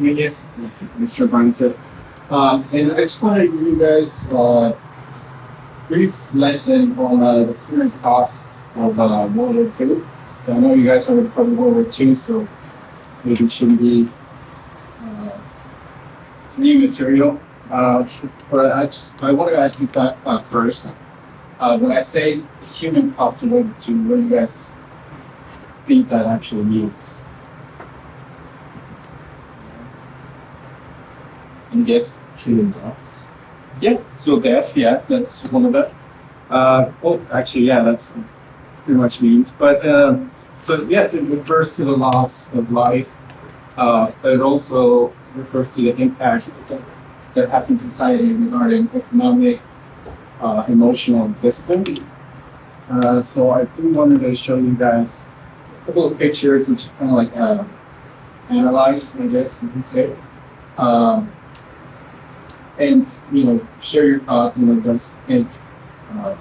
Yes, Mr. Bunsen. And I just want to give you guys a brief lesson on the current costs of World War II. So I know you guys haven't covered World War II, so maybe it shouldn't be uh, new material. But I want to ask you that first. When I say human cost of World War II, what do you guys think that actually means? And yes, human deaths. Yeah, so death, yeah, that's one of them. Actually, yeah, that's pretty much means. But yes, it refers to the loss of life. But it also refers to the impact that has in society regarding economic, emotional, and physical. So I do wanted to show you guys a couple of pictures, which kind of like analyze, I guess you can say. Um, and share your thoughts and what does think uh,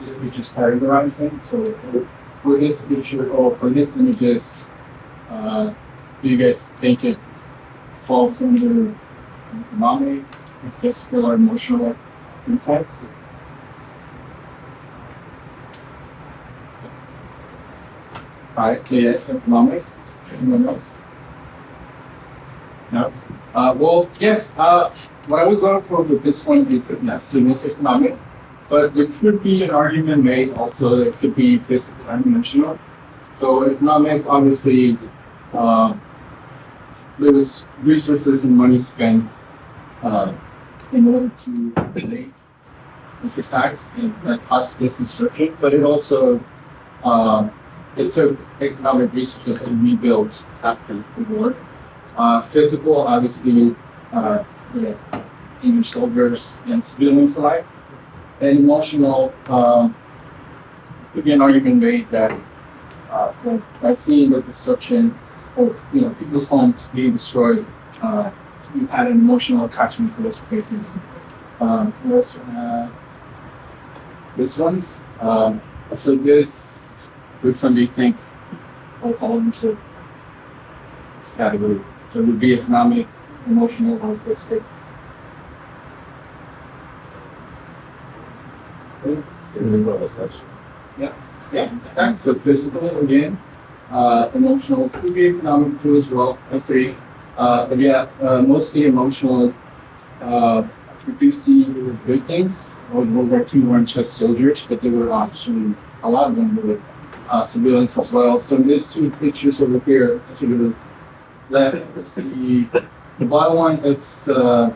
this picture's categorizing. So for this picture or for this images, do you guys think it falls under economic, physical, or emotional impacts? Right, yes, economic. Anyone else? No. Well, yes. What I was going for with this one is yes, it is economic, but there could be an argument made also that it could be physical and emotional. So economic, obviously, uh, there was resources and money spent uh, in order to make this attacks and that caused this destruction, but it also it took economic resources to rebuild after the war. Physical, obviously, yeah, English soldiers and civilians alike. And emotional, could be an argument made that by seeing the destruction of people's homes being destroyed, you had an emotional attachment to those places. Was this one? So this, which one do you think will fall into this category? So it would be economic, emotional, or physical. Yeah, yeah. Thanks for physical again. Emotional could be economic too as well. I agree. But yeah, mostly emotional. We do see good things. World War II weren't just soldiers, but they were actually a lot of them were civilians as well. So these two pictures over here, to the left, let's see the bottom one. It's a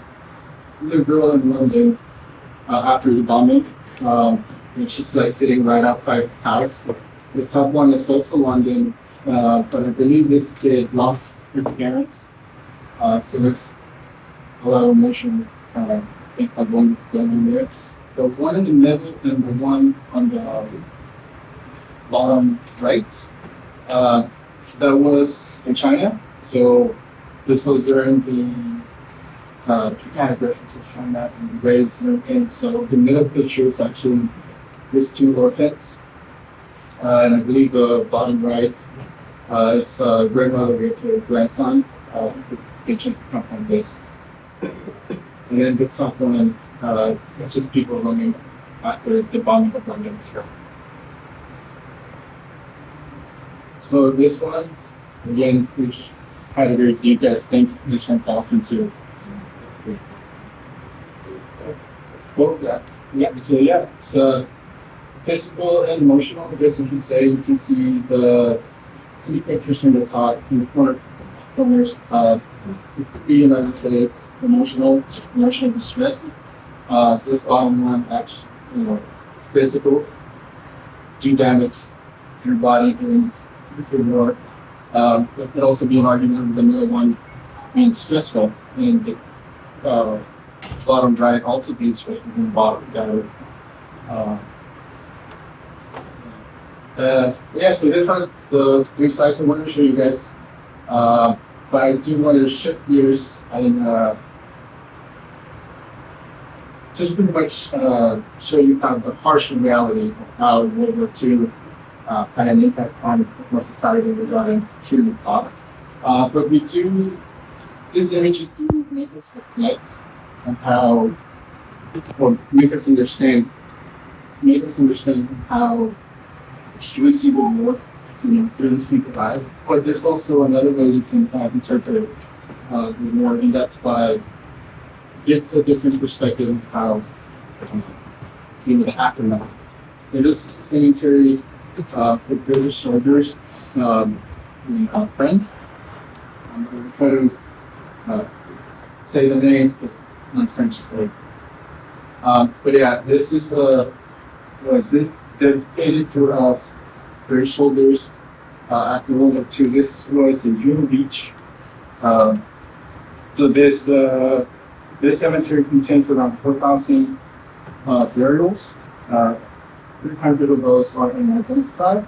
little girl in London after the bombing. And she's like sitting right outside the house. The top one is also London, but I believe this kid lost his parents. So there's a lot of emotion going on there. So one in the middle and the one on the bottom right. That was in China. So this was during the Japan aggression to China and the raids and everything. So the middle picture is actually these two orphans. And I believe the bottom right, it's grandmother with her grandson. The picture come from this. And then the top one, it's just people running after the bombing of London. So this one, again, which category do you guys think this one falls into? Well, yeah. So yeah, it's physical and emotional. I guess you can say you can see the three pictures from the top in the corners. It could be United States emotional distress. This bottom one actually, physical, do damage to your body during the war. It could also be an argument of the middle one being stressful, and the bottom right also being stressful in the bottom gallery. Yeah, so this are the three sides I wanted to show you guys. But I do want to shift gears and just pretty much show you kind of the harsh reality of how World War II had an impact on our society regarding human cost. But we do these images do make us reflect on how, or make us understand how we see the world through this people's life. But there's also another way we can interpret the world, and that's by it's a different perspective of how it happened. So this is the cemetery for British soldiers in France. I'm going to try to say the name because I'm French, so. But yeah, this is was it dedicated to British soldiers after World War II. This was in June Beach. So this cemetery contains around 4,000 burials. 300 of those are in identified.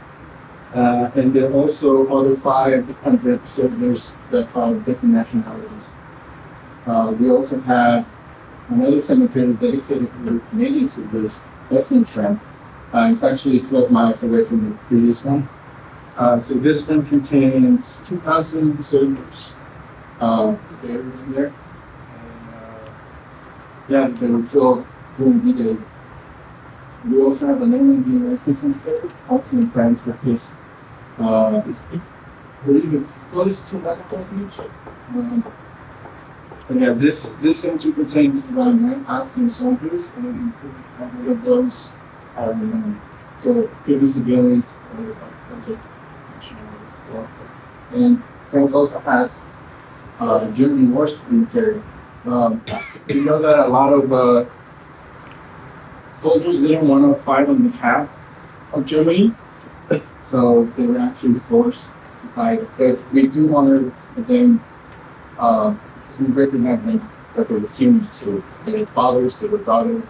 And then also other 500 soldiers that are different nationalities. We also have another cemetery dedicated to the Canadian soldiers, that's in France. It's actually 12 miles away from the previous one. So this one contains 2,000 soldiers buried in there. And they were killed during D-Day. We also have another one cemetery, also in France, with this, I believe it's close to Medical Beach. And yeah, this cemetery contains around 9,000 soldiers, and of those so previous civilians and France also has German war cemetery. We know that a lot of soldiers didn't want to fight on behalf of Germany, so they were actually forced to fight. But we do honor them. We recognize them that they were humans, so they were fathers, they were daughters.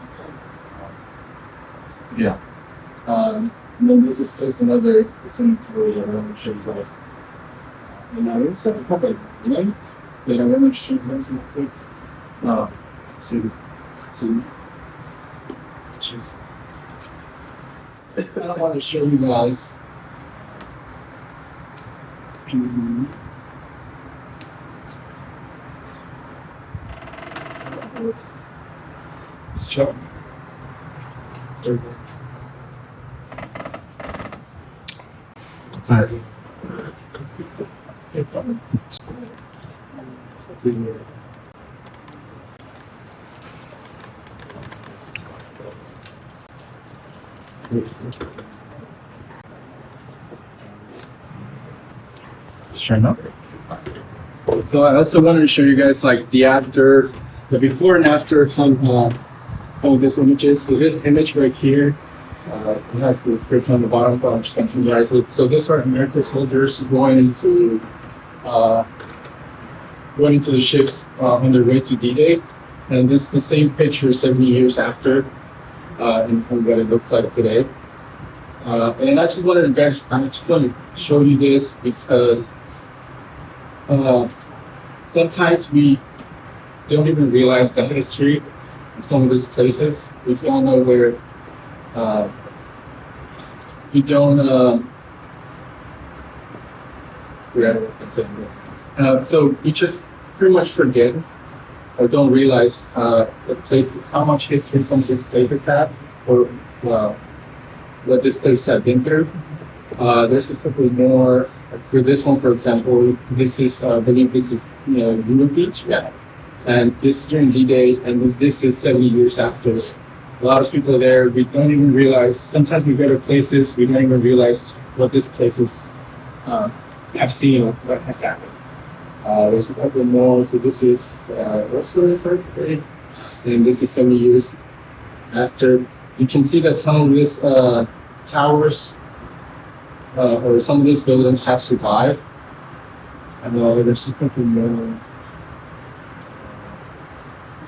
Yeah. And then this is just another cemetery I want to show you guys. And it's a public lake that I want to show you guys real quick. Which is, I want to show you guys. Let's check. There we go. Sorry. Sure enough. So I also wanted to show you guys like the before and after of some of these images. So this image right here, it has the description on the bottom, but I'm just going to summarize it. So these are American soldiers going into the ships on their way to D-Day, and this is the same picture 70 years after, and from what it looks like today. And I just wanted to show you this because sometimes we don't even realize the history of some of these places. We don't know where. We don't. So you just pretty much forget or don't realize the place, how much history some of these places have, or what this place have been through. There's a couple more. For this one, for example, this is I believe this is Euro Beach, yeah. And this is during D-Day, and this is 70 years after. A lot of people there, we don't even realize, sometimes we go to places, we don't even realize what these places have seen or what has happened. There's a couple more, so this is also the third grade, and this is 70 years after. You can see that some of these towers or some of these buildings have survived. And there's a couple more.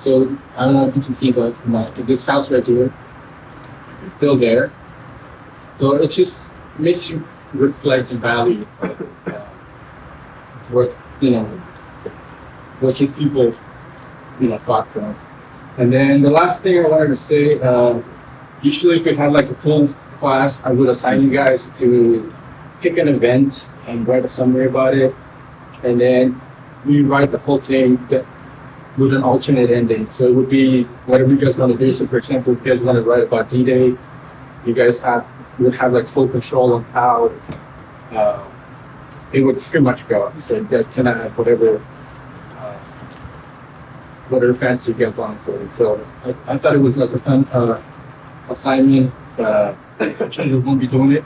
So I don't know if you can see, but this house right here is still there. So it just makes you reflect and value what these people fought for. And then the last thing I wanted to say, usually if we had like a full class, I would assign you guys to pick an event and write a summary about it. And then rewrite the whole thing with an alternate ending. So it would be whatever you guys want to do. So for example, if you guys want to write about D-Day, you guys would have like full control on how it would pretty much go. So you guys can add whatever fancy you get on for it. So I thought it was like a fun assignment. We won't be doing it.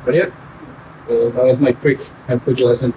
But yeah, so that was my quick lesson.